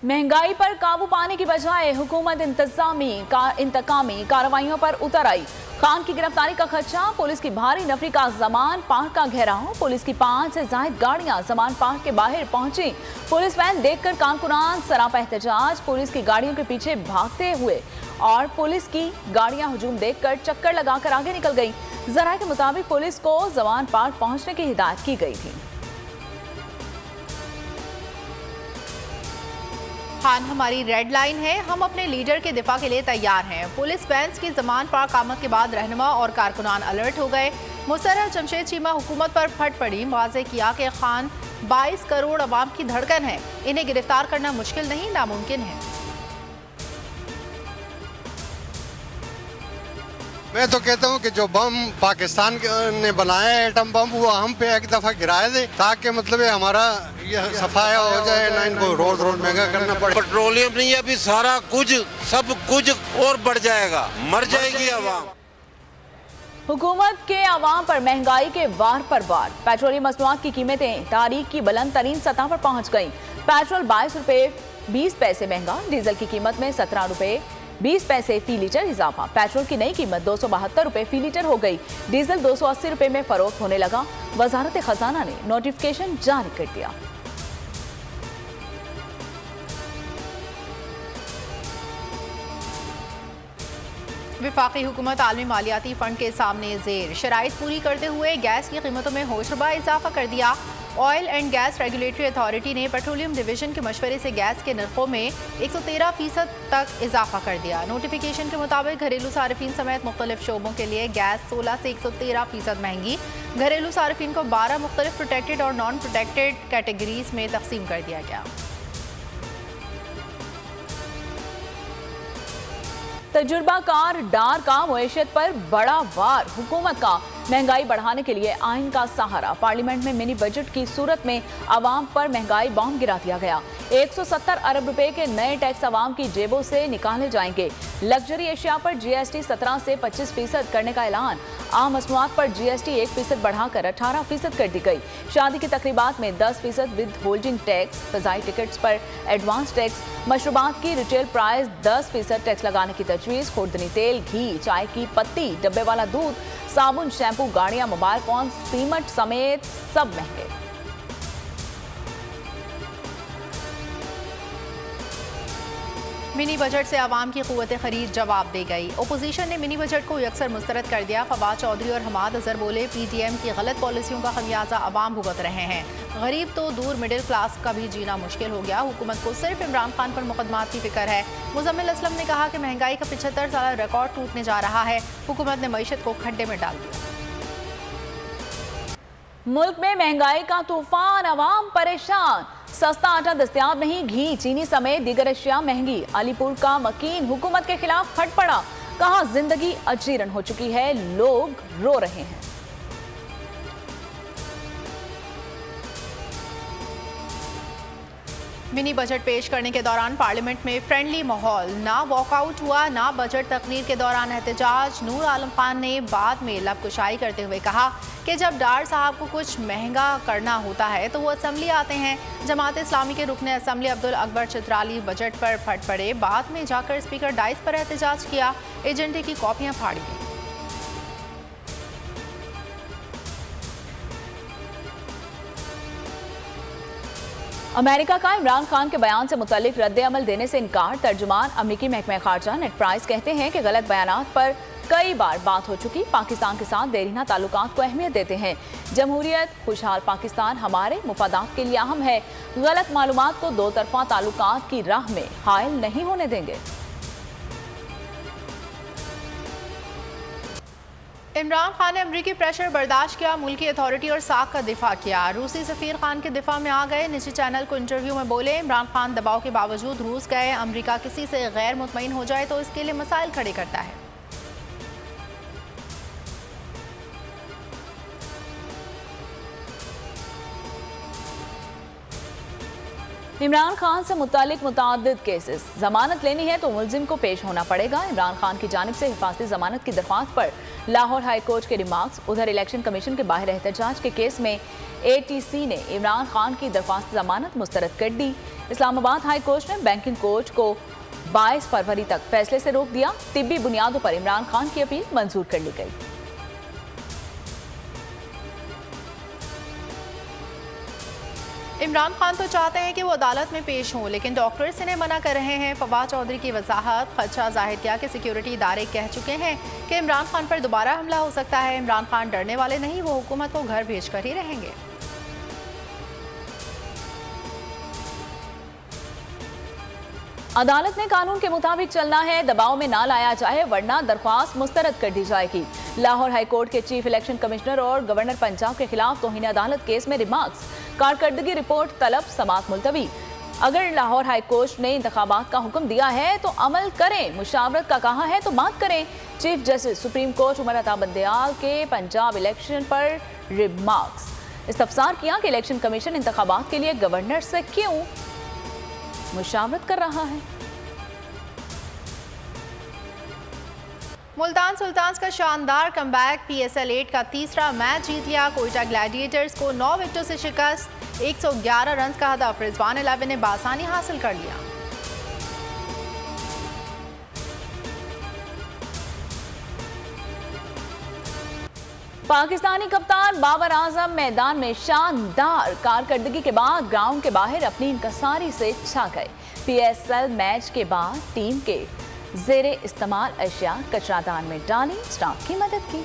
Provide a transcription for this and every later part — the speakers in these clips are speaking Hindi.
महंगाई पर काबू पाने की बजाय हुकूमत इंतकामी कार्रवाइयों पर उतर आई। खान की गिरफ्तारी का खदशा, पुलिस की भारी नफरी का जमान पार्क का घेराव, पुलिस की 5 से ज्यादा गाड़ियां जमान पार्क के बाहर पहुंची। पुलिस वैन देखकर कारकुनान सरापा एहतजाज, पुलिस की गाड़ियों के पीछे भागते हुए और पुलिस की गाड़ियां हुजूम देखकर चक्कर लगाकर आगे निकल गई। जराये के मुताबिक पुलिस को जमान पार्क पहुंचने की हिदायत की गई थी। खान हमारी रेड लाइन है, हम अपने लीडर के दिफा के लिए तैयार हैं। पुलिस वैन्स की जमान पार्क आमद के बाद रहनुमा और कारकुनान अलर्ट हो गए। मुसर्रफ जमशेद चीमा हुकूमत पर फट पड़ी, वाज़ेह किया कि खान 22 करोड़ अवाम की धड़कन है, इन्हें गिरफ्तार करना मुश्किल नहीं नामुमकिन है। मैं तो कहता हूँ कि जो बम पाकिस्तान ने बनाया है एटम बम, वो हम पे एक दफा गिराए दे ताकि मतलब हमारा ये सफाया हो जाए, ना इनको रोज रोज महंगा करना पड़े। पेट्रोलियम नहीं है, अभी सारा कुछ सब कुछ और बढ़ जाएगा, मर जाएगी आवाम। हुकूमत के अवाम पर महंगाई के वार पर वार। पेट्रोलियम मसनूआत की कीमतें तारीख की बुलंद तरीन सतह पर पहुंच गई। पेट्रोल 22 रुपए 20 पैसे महंगा, डीजल की कीमत में 17 रुपए 20 पैसे फी लीटर इजाफा। पेट्रोल की नई कीमत 272 रुपए फी लीटर हो गई। डीजल 280 रुपए में फरोख्त होने लगा। वजारत खजाना ने नोटिफिकेशन जारी कर दिया। विफाकी हुकूमत आलमी मालियाती फंड के सामने जेर, शराइत पूरी करते हुए गैस की कीमतों में होशरुबा इजाफा कर दिया। Oil and gas regulatory authority ने पेट्रोलियम डिवीजन के मशवरे से गैस के नरखों में 113% तक इजाफा कर दिया। नोटिफिकेशन के मुताबिक घरेलू सार्फिन समेत मुख्तलिफ शोबों के लिए गैस 16 से 113% महंगी, घरेलू सार्फिन को 12 मुख्तलिफ प्रोटेक्टेड और नॉन प्रोटेक्टेड कैटेगरीज में तकसीम कर दिया गया। तजुर्बाकार डार का मुईशत पर बड़ा वार, हुकूमत का महंगाई बढ़ाने के लिए आइन का सहारा। पार्लियामेंट में मिनी बजट की सूरत में आवाम पर महंगाई बॉम्ब गिरा दिया गया। 170 अरब रुपए के नए टैक्स आवाम की जेबों से निकाले जाएंगे। लग्जरी एशिया पर जीएसटी 17 से 25% करने का ऐलान। आम मसनूआत पर जीएसटी 1% बढ़ाकर 18% कर दी गई। शादी की तकरीबात में 10% विद होल्डिंग टैक्स, फजाई टिकट्स पर एडवांस टैक्स, मशरूबात की रिटेल प्राइस 10% टैक्स लगाने की तजवीज़। खुर्दनी तेल, घी, चाय की पत्ती, डब्बे वाला दूध, साबुन, शैम्पू, गाड़ियां, मोबाइल फोन, सीमेंट समेत सब महंगे। मिनी बजट से आवाम की क़ुव्वत खरीद जवाब दे गई। ओपोजिशन ने मिनी बजट को यकसर मुस्तरद कर दिया। फवाद चौधरी और हमाद अजहर बोले, पीटीएम की गलत पॉलिसियों का खमियाजा आवाम भुगत रहे हैं। गरीब तो दूर, मिडिल क्लास का भी जीना मुश्किल हो गया। हुकूमत को सिर्फ इमरान खान पर मुकदमात की फिक्र है। मुजम्मिल असलम ने कहा कि महंगाई का 75 साल रिकॉर्ड टूटने जा रहा है। हुकूमत ने मईशत को खड्डे में डाल दिया। मुल्क में महंगाई का तूफान, आवाम परेशान। सस्ता आटा दस्तयाब नहीं, घी, चीनी समेत दीगर अशिया महंगी। अलीपुर का मकीन हुकूमत के खिलाफ फट पड़ा, कहा जिंदगी अजीरन हो चुकी है, लोग रो रहे हैं। मिनी बजट पेश करने के दौरान पार्लियामेंट में फ्रेंडली माहौल, ना वॉकआउट हुआ ना बजट तकरीर के दौरान एहतजाज। नूर आलम खान ने बाद में लबकुशाई करते हुए कहा कि जब डार साहब को कुछ महंगा करना होता है तो वो असम्बली आते हैं। जमात इस्लामी के रुकने असम्बली अब्दुल अकबर चित्राली बजट पर फट पड़े, बाद में जाकर स्पीकर डाइस पर एहतजाज किया। एजेंडे की कॉपियां फाड़ी गई। अमेरिका का इमरान खान के बयान से मुतालिक रद्द अमल देने से इनकार। तर्जुमान अमरीकी महकमा खारजा नेड प्राइस कहते हैं कि गलत बयानात पर कई बार बात हो चुकी। पाकिस्तान के साथ देरीना ताल्लुकात को अहमियत देते हैं। जमहूरियत, खुशहाल पाकिस्तान हमारे मुफादात के लिए अहम है। गलत मालूमात को दो तरफा ताल्लुकात की राह में हायल नहीं होने देंगे। इमरान खान ने अमरीकी प्रेशर बर्दाश्त किया, मुल्की अथॉरिटी और साख का दिफा किया। रूसी सफीर खान के दिफा में आ गए। निजी चैनल को इंटरव्यू में बोले, इमरान खान दबाव के बावजूद रूस गए। अमरीका किसी से गैर मुतमईन हो जाए तो इसके लिए मसाइल खड़े करता है। इमरान खान से मुतालिक मुताद्दिद केसेस, जमानत लेनी है तो मुलजिम को पेश होना पड़ेगा। इमरान खान की जानिब से हिफाजती जमानत की दरख्वास्त पर लाहौर हाई कोर्ट के रिमार्क्स। उधर इलेक्शन कमीशन के बाहर एहतजाज के केस में ATC ने इमरान खान की दरख्वास्त जमानत मुस्तरद कर दी। इस्लामाबाद हाई कोर्ट ने बैंकिंग कोर्ट को 22 फरवरी तक फैसले से रोक दिया। तिब्बी बुनियादों पर इमरान खान की अपील मंजूर कर ली गई। इमरान खान तो चाहते हैं कि वो अदालत में पेश हों, लेकिन डॉक्टर्स इन्हें मना कर रहे हैं। फवाद चौधरी की वजाहत, खदशा जाहिर किया कि सिक्योरिटी इदारे कह चुके हैं कि इमरान खान पर दोबारा हमला हो सकता है। इमरान खान डरने वाले नहीं, वो हुकूमत को घर भेज कर ही रहेंगे। अदालत ने कानून के मुताबिक चलना है, दबाव में ना लाया जाए वरना दरख्वास्त मुस्तरद कर दी जाएगी। लाहौर हाई कोर्ट के चीफ इलेक्शन कमिश्नर और गवर्नर पंजाब के खिलाफ तौहीन अदालत केस में रिमार्क्स, कारकर्दगी रिपोर्ट तलब, समाअत मुलतवी। अगर लाहौर हाई कोर्ट ने इंतखाबात का हुक्म दिया है तो अमल करें, मुशावरत का कहा है तो बात करें। Chief justice supreme court Umar Ata Bandial के पंजाब इलेक्शन पर रिमार्क्स, इस्तफसार किया कि इलेक्शन कमीशन इंतखाबात के लिए गवर्नर से क्यों मुशावरत कर रहा है। मुल्तान सुल्तान्स का शानदार कमबैक, PSL 8 का तीसरा मैच जीत लिया। कोयटा ग्लैडिएटर्स को 9 विकेटों से शिकस्त, 111 रन का हदफ रिजवान 11 ने बासानी हासिल कर लिया। पाकिस्तानी कप्तान बाबर आजम मैदान में शानदार कारकर्दगी के बाद ग्राउंड के बाहर अपनी इंकसारी से छा गए। PSL मैच के बाद टीम के ज़ेरे इस्तेमाल अशिया कचरादान में डाली, स्टाफ की मदद की।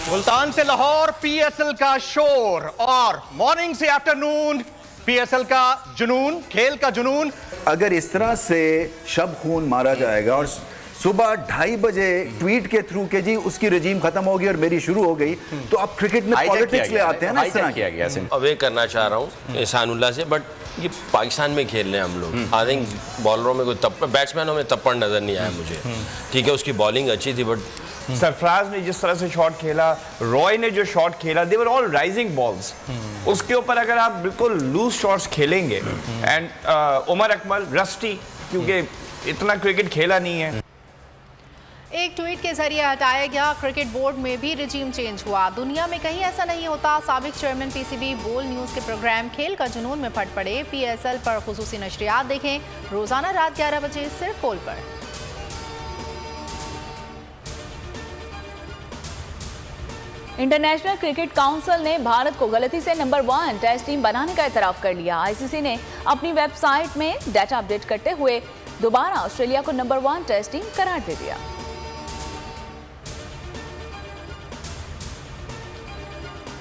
मुल्तान से लाहौर PSL का शोर और मॉर्निंग से आफ्टरनून PSL का जुनून, खेल का जुनून। अगर इस तरह से शब खून मारा जाएगा और सुबह 2:30 बजे ट्वीट के थ्रू के जी उसकी रजीम खत्म हो गई और मेरी शुरू हो गई, तो अब क्रिकेट में पॉलिटिक्स ले आते हैं ना, इस तरह किया गया। अवे करना चाह रहा हूँ एहसानुल्लाह से, बट ये पाकिस्तान में खेल रहे हैं हम लोग। आई थिंक बॉलरों में कोई बैट्समैनों में तप्पड़ नजर नहीं आया मुझे। ठीक है, उसकी बॉलिंग अच्छी थी, बट सरफराज ने जिस तरह से शॉट खेला, रॉय ने जो शॉट खेला, दे वर ऑल राइजिंग बॉल्स। उसके ऊपर अगर आप बिल्कुल लूज शॉट्स खेलेंगे एंड उमर अकमल रस्टी, क्योंकि इतना क्रिकेट खेला नहीं है। एक ट्वीट के जरिए हटाया गया। क्रिकेट बोर्ड में भी रजीम चेंज हुआ। दुनिया में कहीं ऐसा नहीं होता। साबिक चेयरमैन PCB बोल न्यूज़ के प्रोग्राम खेल का जुनून में फट पड़े। PSL पर खुसूसी नशरियात देखें रोजाना रात 11 बजे सिर्फ पोल पर। इंटरनेशनल क्रिकेट काउंसिल ने भारत को गलती से नंबर 1 टेस्ट टीम बनाने का एतराफ़ कर लिया। ICC ने अपनी वेबसाइट में डाटा अपडेट करते हुए दोबारा ऑस्ट्रेलिया को नंबर 1 टेस्ट टीम करार दे दिया।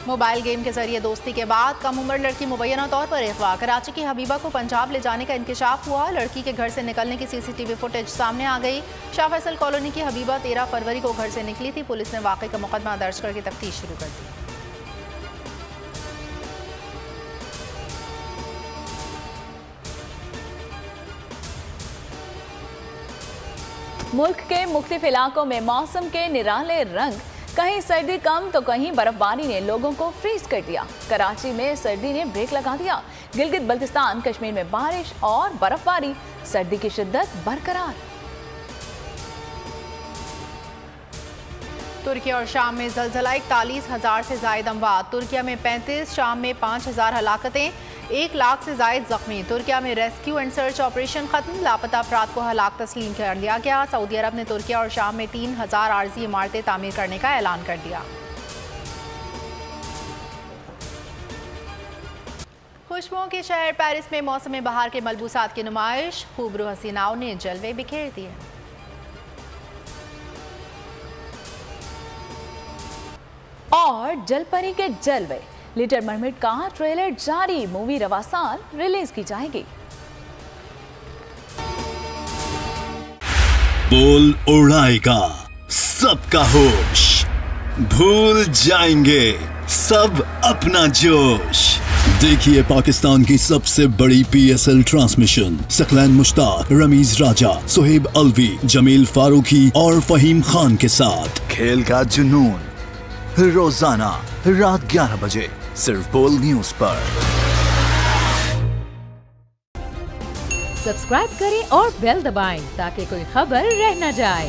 मोबाइल गेम के जरिए दोस्ती के बाद कम उम्र लड़की मुबैना तौर पर अगवा। कराची की हबीबा को पंजाब ले जाने का इंकशाफ हुआ। लड़की के घर से निकलने की CCTV फुटेज सामने आ गई। शाह फैसल कॉलोनी की हबीबा 13 फरवरी को घर से निकली थी। पुलिस ने वाक़े का मुकदमा दर्ज करके तफ्तीश शुरू कर दी। मुल्क के मुख्तलिफ इलाकों में मौसम के निराले रंग, कहीं सर्दी कम तो कहीं बर्फबारी ने लोगों को फ्रीज कर दिया। कराची में सर्दी ने ब्रेक लगा दिया। गिलगित बल्तिस्तान कश्मीर में बारिश और बर्फबारी, सर्दी की शिद्दत बरकरार। तुर्की और शाम में ज़लज़ला, 41,000 से ज़ायद अमवात। तुर्किया में 35, शाम में 5,000 हलाकतें, 1 लाख से ज़ायद जख्मी। तुर्किया में रेस्क्यू एंड सर्च ऑपरेशन खत्म, लापता अफराद को हलाक तस्लीम कर दिया गया। सऊदी अरब ने तुर्किया और शाम में 3,000 आर्जी इमारतें तामीर करने का ऐलान कर दिया। खुशबुओं के शहर पेरिस में मौसम बहार के मलबूसात की नुमाइश, खूबरू हसीनाओं ने जलवे बिखेर दिए। और जलपरी के जलवे, लिटिल मरमेड का ट्रेलर जारी, मूवी रवा साल रिलीज की जाएगी। बोल उड़ाएगा सबका होश, भूल जाएंगे सब अपना जोश। देखिए पाकिस्तान की सबसे बड़ी PSL ट्रांसमिशन, सकलैन मुश्ताक, रमीज राजा, सुहेब अलवी, जमील फारूकी और फहीम खान के साथ खेल का जुनून रोजाना रात 11 बजे सिर्फ बोल न्यूज पर। सब्सक्राइब करें और बेल दबाएं ताकि कोई खबर रह न जाए।